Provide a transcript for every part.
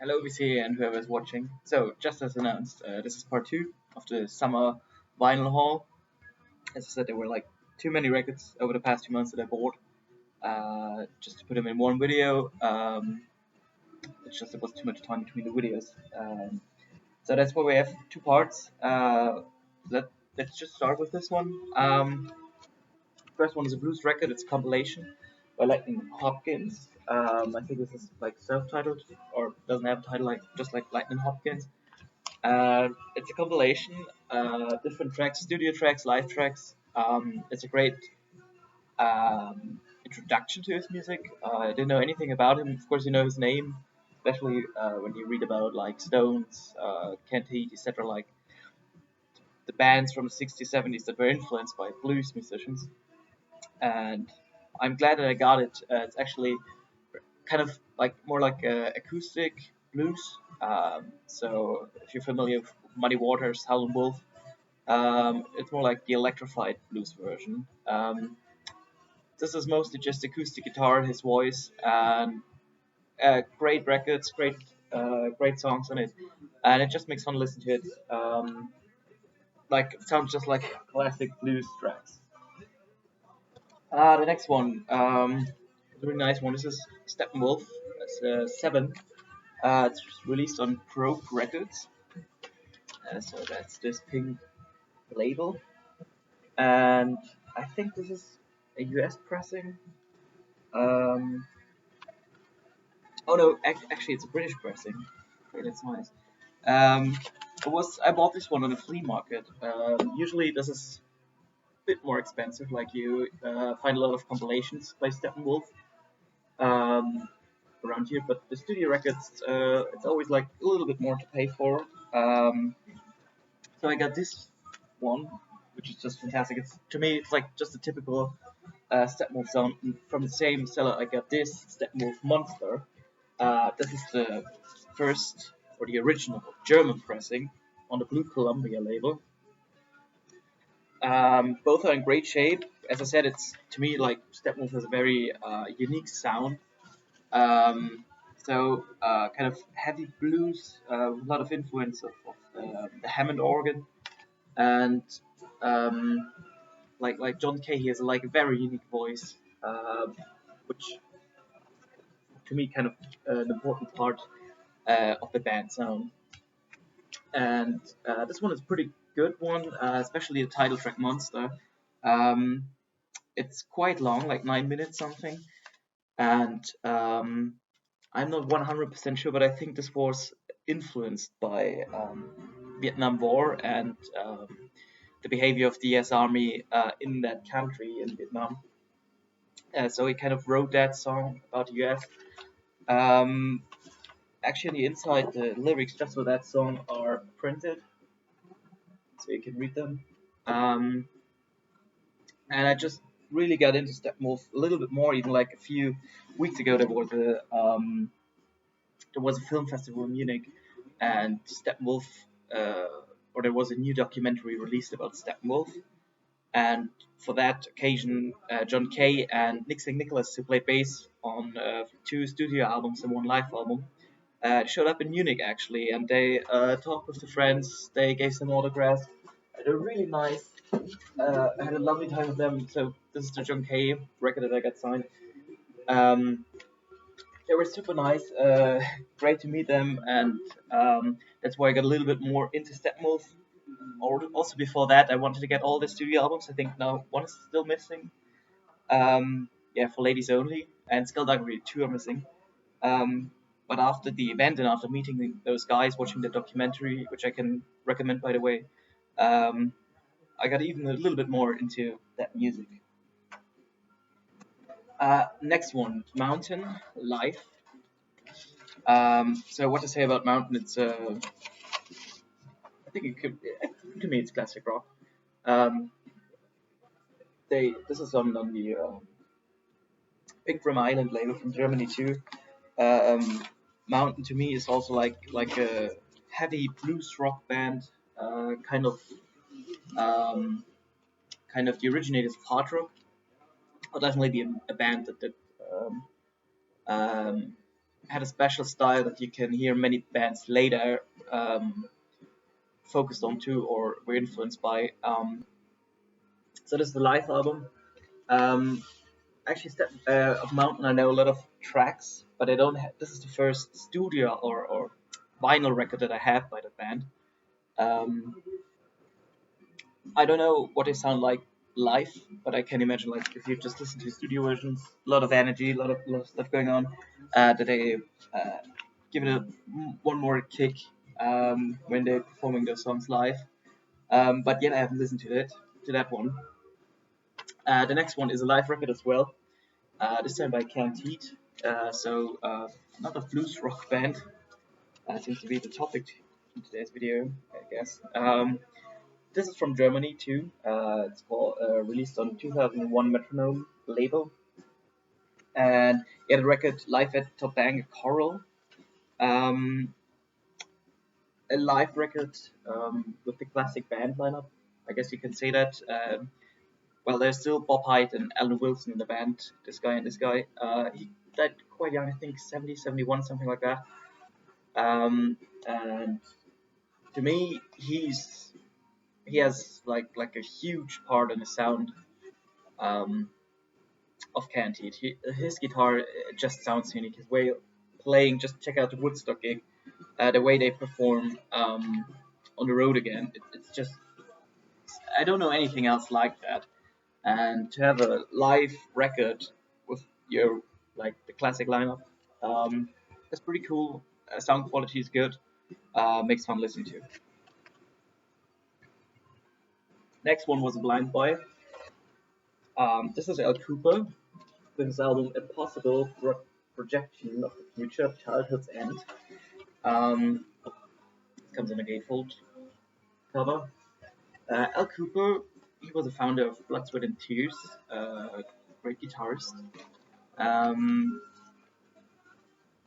Hello, VC, and whoever's watching. So, just as announced, this is part 2 of the summer vinyl haul. As I said, there were like too many records over the past 2 months that I bought, just to put them in one video. It's just there was too much time between the videos. So that's why we have 2 parts. Let's just start with this one. First one is a blues record. It's a compilation by Lightning Hopkins. I think this is like self-titled or doesn't have a title, like just like Lightning Hopkins. It's a compilation, different tracks, studio tracks, live tracks. It's a great introduction to his music. I didn't know anything about him. Of course, you know his name, especially when you read about like Stones, Kent Heat, etc. Like the bands from the 60s, 70s that were influenced by blues musicians. And I'm glad that I got it. It's actually kind of like more like acoustic blues. So if you're familiar with Muddy Waters, Howlin' Wolf, it's more like the electrified blues version. This is mostly just acoustic guitar, his voice, and great records, great songs on it, and it just makes fun to listen to it. Like it sounds just like classic blues tracks. The next one, a really nice one. This is Steppenwolf. It's 7. It's released on Krautrock Records. So that's this pink label. And I think this is a US pressing. Um, oh no, actually it's a British pressing. Okay, that's nice. Um, I bought this one on a flea market. Usually this is a bit more expensive. Like you find a lot of compilations by Steppenwolf um, around here, but the studio records it's always like a little bit more to pay for. So I got this one, which is just fantastic. It's to me, it's like just a typical Steppenwolf sound. And from the same seller, I got this Steppenwolf Monster. This is the first or the original German pressing on the Blue Columbia label. Both are in great shape. As I said, it's to me like Steppenwolf has a very unique sound. Um, kind of heavy blues, a lot of influence of the Hammond organ, and um, like John Kay, he has like a very unique voice, which to me kind of an important part of the band sound. And this one is a pretty good one, especially the title track Monster. Um, it's quite long, like 9 minutes something, and I'm not 100% sure, but I think this was influenced by Vietnam War and the behavior of the US Army in that country in Vietnam. So he kind of wrote that song about the US. Um, Actually, on the inside, the lyrics just for that song are printed, so you can read them. Um, and I just really got into Steppenwolf a little bit more. Even like a few weeks ago, there was a film festival in Munich, and Steppenwolf, or there was a new documentary released about Steppenwolf. And for that occasion, John Kay and Nick St. Nicholas, who played bass on 2 studio albums and 1 live album, showed up in Munich actually, and they talked with the friends. They gave some autographs. They're really nice. I had a lovely time with them. So this is the John Kay record that I got signed. Um, they were super nice. Great to meet them, and that's why I got a little bit more into Steppenwolf. Also before that, I wanted to get all the studio albums. I think now one is still missing. Yeah, for ladies only, and Skullduggery 2 are missing. But after the event and after meeting those guys, watching the documentary, which I can recommend by the way, I got even a little bit more into that music. Next one, Mountain Life. So what to say about Mountain? It's I think it could, to me, it's classic rock. Um, this is on the Pink from Island label from Germany too. Mountain to me is also like a heavy blues rock band, kind of the originators of hard rock, or definitely a band that um, had a special style that you can hear many bands later focused on too or were influenced by. So this is the live album. Um, Actually, of Mountain, I know a lot of tracks, but I don't have. This is the first studio or vinyl record that I have by the band. Um, I don't know what they sound like live, but I can imagine like if you just listen to studio versions, a lot of energy, a lot of stuff going on. That they uh, give it one more kick when they're performing those songs live. But yet I haven't listened to that one. The next one is a live record as well. This time by Candide. Not a blues rock band. Seems to be the topic in today's video, I guess. This is from Germany too. It's called released on 2001 Metronome label, and yeah, the record live at Topanga Coral. Um, a live record with the classic band lineup. I guess you can say that. Well, there's still Bob Hyde and Alan Wilson in the band. This guy and this guy. He died quite young, I think 70, 71, something like that. And to me, he has like a huge part in the sound um, of Candide. His guitar just sounds unique. His way of playing, just check out the Woodstock gig. The way they perform on the road again, it's just I don't know anything else like that. And to have a live record with your like the classic lineup, um, that's pretty cool. Sound quality is good. Makes fun listening to. Next one was a Blind Boy. This is Al Cooper with his album A Possible Projection of the Future of Childhood's End. Um, it comes in a gatefold cover. Al Cooper, he was a founder of Blood, Sweat and Tears, great guitarist. Um,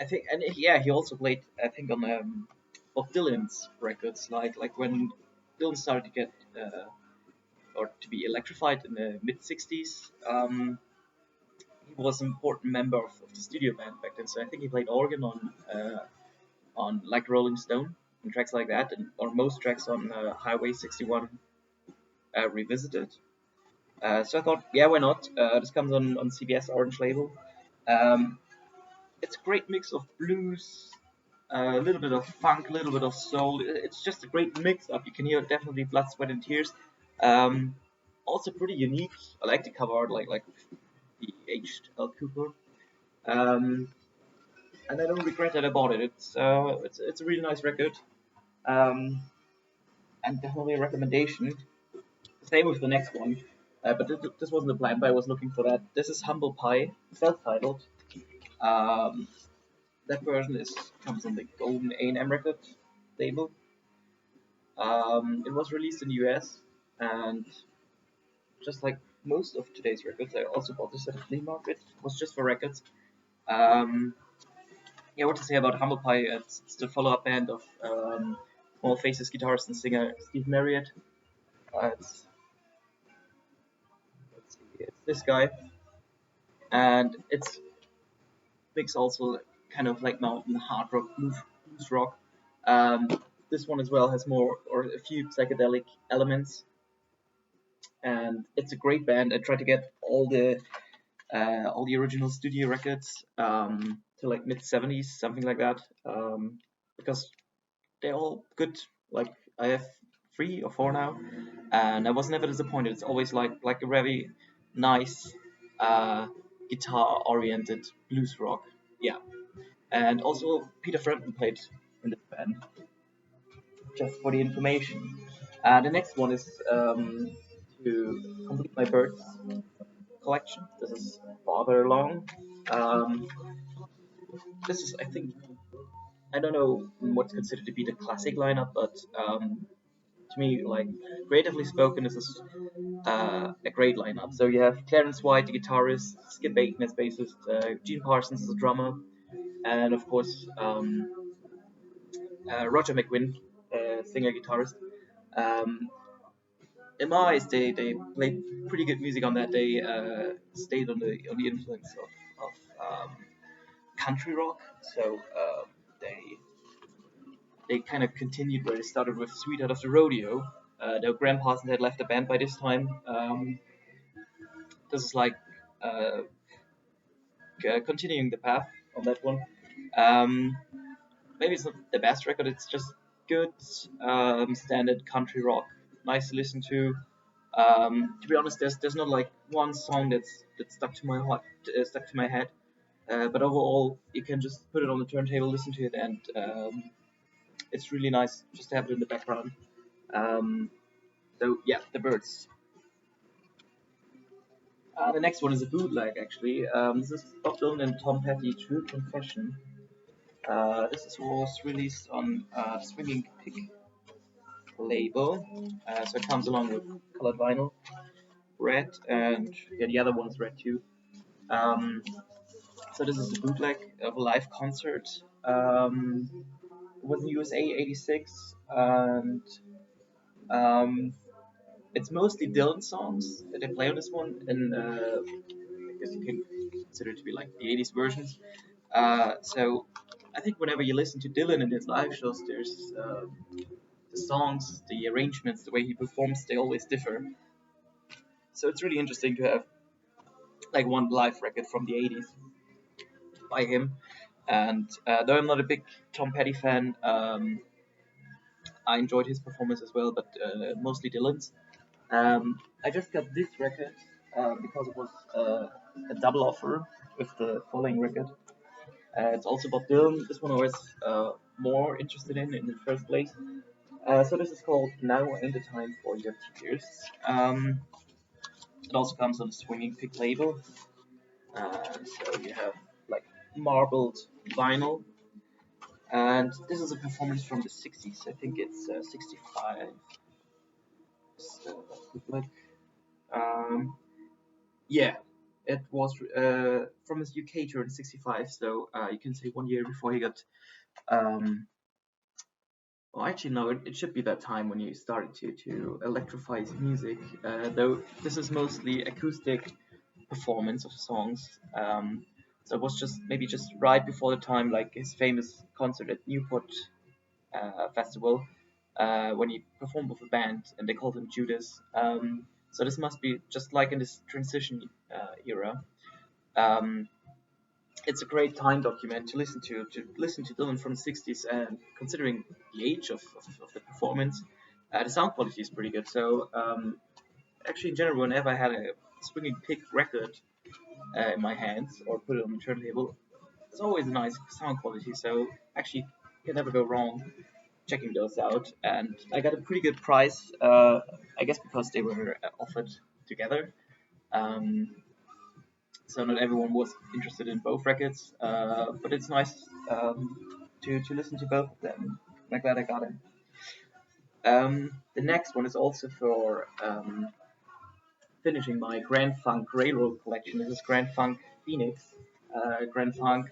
I think, and yeah, he also played, I think, on Bob Dylan's records, like when Dylan started to get or to be electrified in the mid '60s. He was an important member of the studio band back then, so I think he played organ on like Rolling Stone and tracks like that, and or most tracks on Highway 61 Revisited. So I thought, yeah, why not? This comes on CBS Orange label. Um, it's a great mix of blues, a little bit of funk, a little bit of soul. It's just a great mix up. You can hear definitely Blood, Sweat, and Tears. Um, Also pretty unique. I like the cover art, like the aged Al Cooper. Um, and I don't regret that I bought it. It's a really nice record. Um, and definitely a recommendation. Same with the next one. But this wasn't a plan, but I was looking for that. This is Humble Pie, self-titled. Um, that version is comes on the Golden A&M record label. It was released in the US, and just like most of today's records, I also bought this at a flea market. It was just for records. Um, yeah, what to say about Humble Pie? It's the follow-up band of Small Faces guitarist and singer Steve Marriott. It's let's see, it's this guy, and it's mix also kind of like mountain hard rock, blues rock. Um, this one as well has more or a few psychedelic elements, and it's a great band. I tried to get all the original studio records to like mid '70s, something like that, because they're all good. Like I have 3 or 4 now, and I was never disappointed. It's always like a very nice uh, guitar-oriented blues rock. Yeah, and also Peter Frampton played in the band. Just for the information. The next one is to complete my birds collection. This is farther along. Um, this is, I think, I don't know what's considered to be the classic lineup, but to me, like creatively spoken, this is a great lineup. So you have Clarence White, the guitarist, Skip Aiken as bassist, Gene Parsons as a drummer, and of course Roger McGuinn, singer guitarist. Um, in my eyes, they played pretty good music on that. They stayed on the influence of country rock. So they kind of continued where they started with Sweetheart of the Rodeo. Though Graham Parsons had left the band by this time. This is like continuing the path on that one. Um, Maybe it's not the best record. It's just good standard country rock, nice to listen to. To be honest, there's not like one song that's stuck to my heart, stuck to my head. But overall, you can just put it on the turntable, listen to it, and it's really nice just to have it in the background. So yeah, the Birds. The next one is a bootleg actually. This is Bob Dylan and Tom Petty, True Confession. Was released on Swinging Pig label, so it comes along with colored vinyl, red, and yeah, the other one's red too. Um, so this is a bootleg of a live concert. It was in USA '86, and um, it's mostly Dylan songs that they play on this one, and I guess you can consider it to be like the '80s versions. So I think whenever you listen to Dylan in his live shows, there's the songs, the arrangements, the way he performs, they always differ. So it's really interesting to have like one live record from the '80s by him. And though I'm not a big Tom Petty fan, I enjoyed his performance as well, but mostly Dylan's. I just got this record because it was a double offer with the following record. It's also Bob Dylan. This one I was more interested in the first place. So this is called Now Ain't the Time for Your Tears. It also comes on the Swinging Pig label. So you have like marbled vinyl. And this is a performance from the 60s. I think it's 65. So, like, yeah, it was from his UK tour in '65. So you can say 1 year before he got. Well, actually, no, it should be that time when you started to electrify his music. Though this is mostly acoustic performance of songs. So it was just maybe just right before the time, like his famous concert at Newport Festival, when he performed with a band and they called him Judas. So this must be just like in this transition era. Um, it's a great time document to listen to Dylan from the '60s, and considering the age of the performance, the sound quality is pretty good. So actually, in general, whenever I had a Swinging Pig record in my hands or put it on the turntable, it's always a nice sound quality. So actually, you can never go wrong checking those out. And I got a pretty good price, I guess because they were offered together. Um, so not everyone was interested in both records, but it's nice to listen to both of them. I'm glad I got it. The next one is also for finishing my Grand Funk Railroad collection. This is Grand Funk Phoenix. Grand Funk,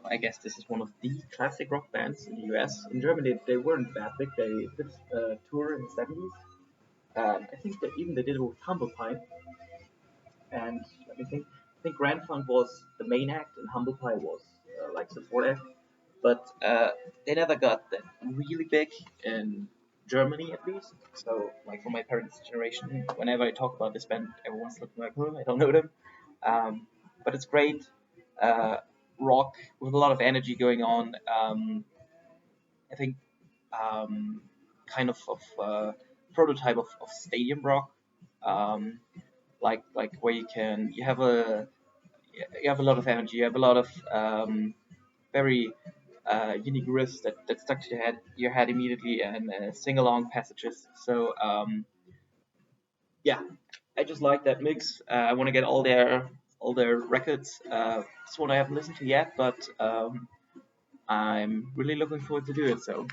I guess this is one of the classic rock bands in the US. In Germany, they weren't that big. They did a tour in the '70s. I think that even they did it with Humble Pie. And let me think. I think Grand Funk was the main act, and Humble Pie was like support act. But they never got that really big in Germany, at least. So, like for my parents' generation, whenever I talk about this band, everyone's looking like, "Oh, I don't know them." But it's great rock with a lot of energy going on. I think kind of prototype of stadium rock. Um, like where you have a lot of energy, you have a lot of very unique riffs that stuck to your head immediately, and sing along passages. So yeah, I just like that mix. I want to get all their records. This one I haven't listened to yet, but I'm really looking forward to do it. So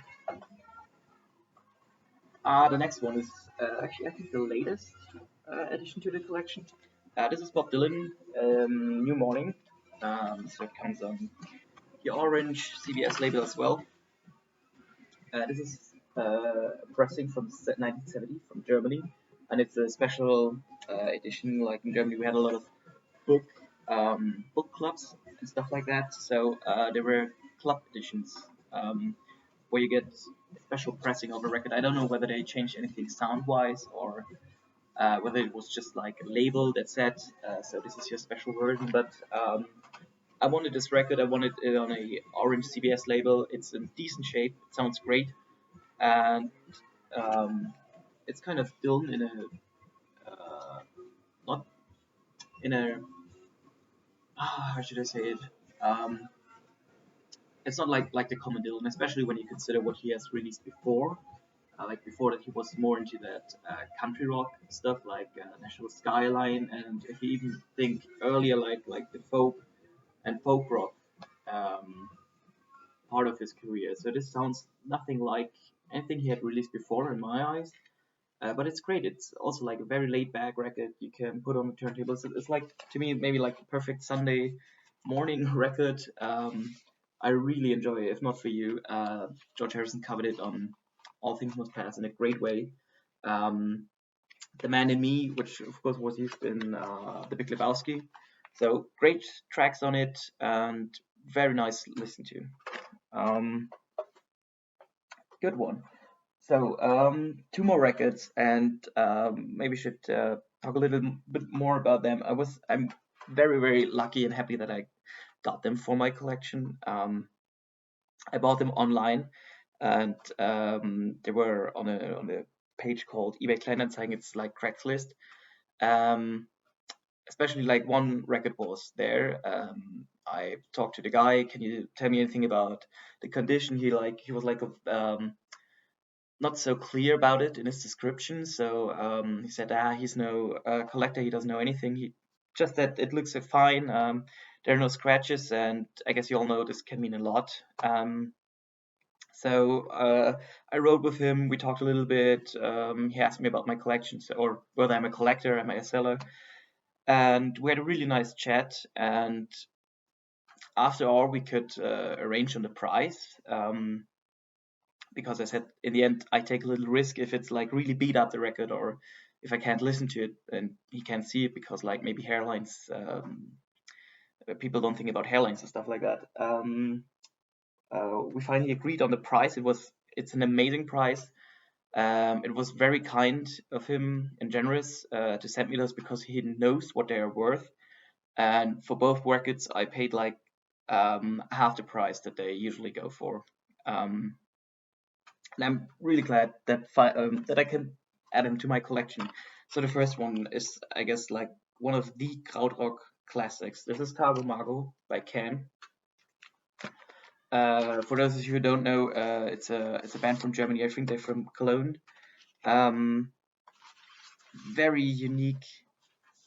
the next one is actually I think the latest addition to the collection. This is Bob Dylan, New Morning. So it comes on the orange CBS label as well. This is a pressing from 1970 from Germany, and it's a special edition. Like in Germany, we had a lot of book book clubs, and stuff like that. So there were club editions where you get special pressing of a record. I don't know whether they changed anything sound wise or whether it was just like a label that said, so this is your special version. But I wanted this record. I wanted it on a orange CBS label. It's in decent shape. It sounds great, and um, it's kind of done in a not in a how should I say it? Um, it's not like the common Dylan, especially when you consider what he has released before. Like before that, he was more into that country rock stuff, like National Skyline, and if you even think earlier, like the folk and folk rock um, part of his career. So this sounds nothing like anything he had released before in my eyes. But it's great. It's also like a very laid back record you can put on the turntables. It's like, to me, maybe like a perfect Sunday morning record. I really enjoy it. If not for you, George Harrison covered it on All Things Must Pass in a great way. Um, the Man in Me, which of course was used in The Big Lebowski. So great tracks on it and very nice to listen to. Um, good one. So two more records, and maybe should talk a little bit more about them. I'm very lucky and happy that I got them for my collection. I bought them online, and they were on a page called eBay Kleinanzeigen. It's like Craigslist. Um, Especially like one record was there. I talked to the guy. Can you tell me anything about the condition? He was like not so clear about it in his description. So he said, he's no collector. He doesn't know anything. He just that it looks fine. There are no scratches, and I guess you all know this can mean a lot. So I rode with him. We talked a little bit. He asked me about my collections, or whether I'm a collector, am I a seller, and we had a really nice chat. And after all, we could arrange on the price. Because I said in the end I take a little risk if it's like really beat up the record, or if I can't listen to it and he can't see it because like maybe hairlines, people don't think about hairlines and stuff like that. We finally agreed on the price. It's an amazing price. It was very kind of him and generous to send me those because he knows what they are worth. And for both records, I paid like half the price that they usually go for. And I'm really glad that that I can add them to my collection. So the first one is, I guess, like one of the Krautrock classics. This is Cargo Margo by Can. For those of you who don't know, it's a band from Germany. I think they're from Cologne. Very unique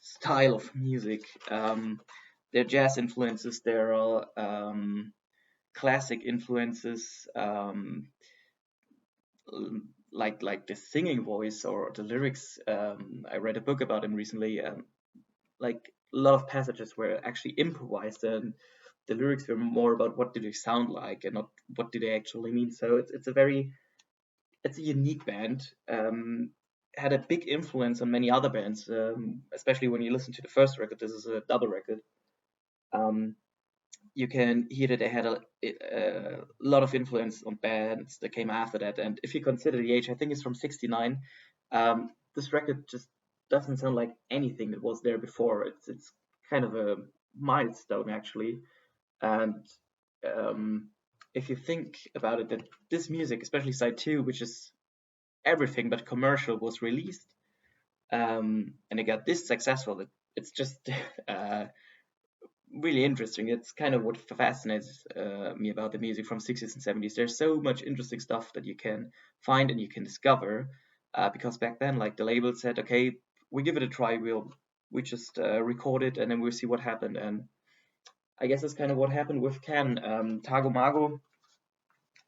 style of music. Their jazz influences, there are classic influences. Like the singing voice or the lyrics. I read a book about him recently. Like a lot of passages were actually improvised, and the lyrics were more about what do they sound like and not what do they actually mean. So it's a unique band. Had a big influence on many other bands, especially when you listen to the first record. This is a double record. You can hear that they had a lot of influence on bands that came after that. And if you consider the age, I think it's from '69. This record just doesn't sound like anything that was there before. It's kind of a milestone actually. And if you think about it, that this music, especially side two, which is everything but commercial, was released, and it got this successful, it's just really interesting. It's kind of what fascinates me about the music from 60s and 70s. There's so much interesting stuff that you can find and you can discover, because back then, like the label said, okay, we give it a try. We just record it and then we'll see what happened. And I guess that's kind of what happened with Can. Tago Mago,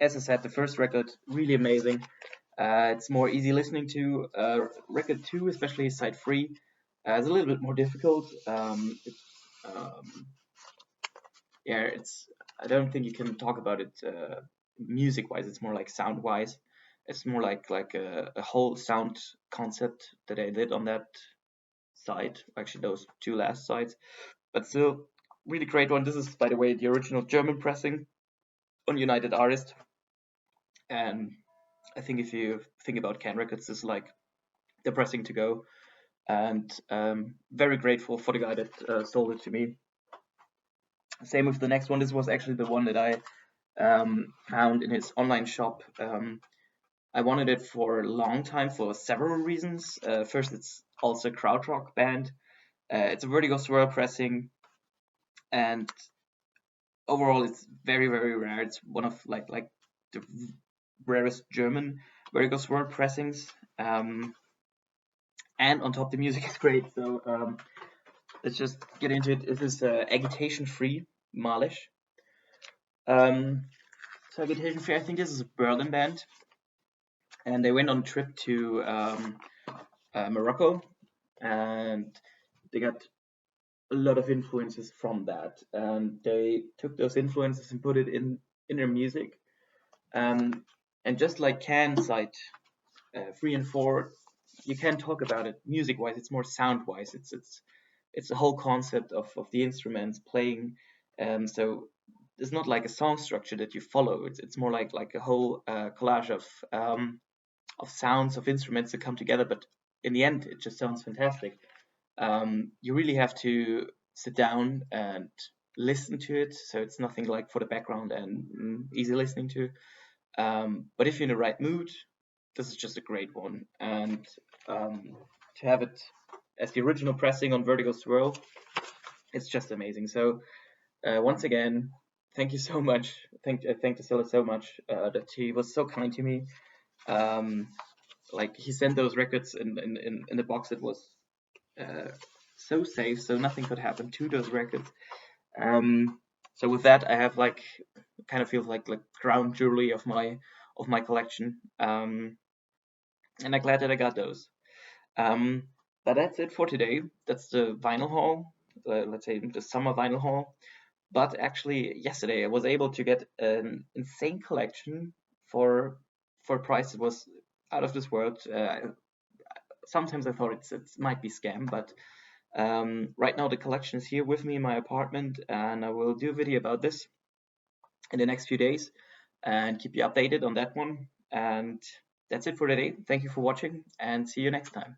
as I said, the first record really amazing. It's more easy listening to. Record two, especially side three, is a little bit more difficult. Yeah, I don't think you can talk about it music wise. It's more like sound wise. It's more like a whole sound concept that I did on that side. Actually, those two last sides. But still, really great one. This is, by the way, the original German pressing on United Artists. And I think if you think about Can Records, this is like the pressing to go. And very grateful for the guy that sold it to me. Same with the next one. This was actually the one that I found in his online shop. I wanted it for a long time for several reasons. First, it's also a Krautrock band. It's a Vertigo Swirl pressing, and overall, it's very, very rare. It's one of like the rarest German Vertigo Swirl pressings. And on top, the music is great. So let's just get into it. This is Agitation Free Malish. So Agitation Free, I think this is a Berlin band, and they went on a trip to Morocco, and they got a lot of influences from that, and they took those influences and put it in their music. And just like Can Site 3 and 4, you can talk about it music-wise. It's more sound-wise. It's the whole concept of the instruments playing. So it's not like a song structure that you follow. It's more like a whole collage of sounds of instruments that come together. But in the end, it just sounds fantastic. You really have to sit down and listen to it. So it's nothing like for the background and easy listening to. But if you're in the right mood, this is just a great one. And to have it as the original pressing on Vertigo Swirl, it's just amazing. So once again, thank you so much. Thank the seller so much that he was so kind to me. Like he sent those records in the box. It was so safe, so nothing could happen to those records. So with that, I have like kind of feels like crown jewelry of my collection. And I'm glad that I got those. But that's it for today. That's the vinyl haul. Let's say the summer vinyl haul. But actually, yesterday I was able to get an insane collection for a price that was out of this world. Sometimes I thought it might be scam, but right now the collection is here with me in my apartment, and I will do a video about this in the next few days and keep you updated on that one. And that's it for today. Thank you for watching, and see you next time.